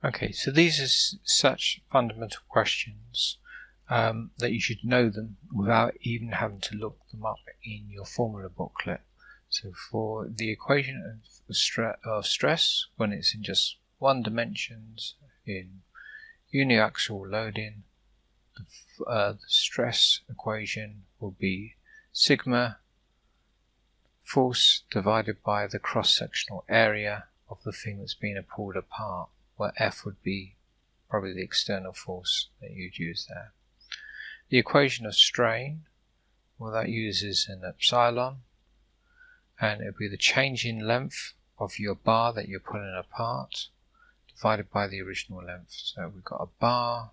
Okay, so these are such fundamental questions that you should know them without even having to look them up in your formula booklet. So for the equation of stress, when it's in just one dimensions in uniaxial loading, the stress equation will be sigma force divided by the cross-sectional area of the thing that's being pulled apart, where F would be probably the external force that you'd use there. The equation of strain, well, that uses an epsilon, and it would be the change in length of your bar that you're pulling apart divided by the original length. So we've got a bar,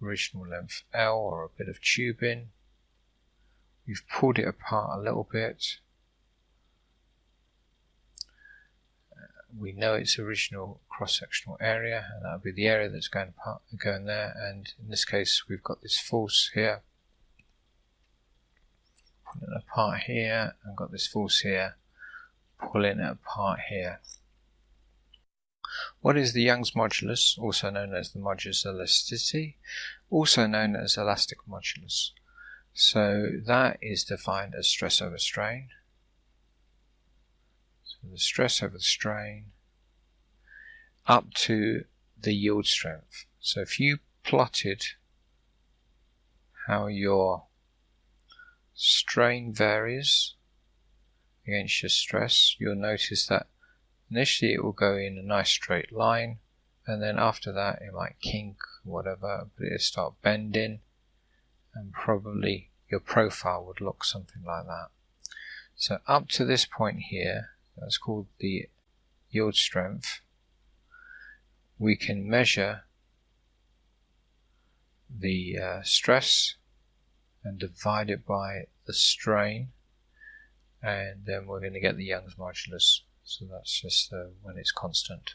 original length L, or a bit of tubing. We've pulled it apart a little bit. We know its original cross-sectional area, and that would be the area that's going there, and in this case we've got this force here, pulling it apart here, and got this force here, pulling it apart here. What is the Young's modulus, also known as the modulus of elasticity, also known as elastic modulus? So that is defined as stress over strain. So the stress over the strain up to the yield strength. So if you plotted how your strain varies against your stress, you'll notice that initially it will go in a nice straight line, and then after that it might kink or whatever, but it'll start bending, and probably your profile would look something like that. So up to this point here, that's called the yield strength, we can measure the stress and divide it by the strain, and then we're going to get the Young's modulus. So that's just when it's constant.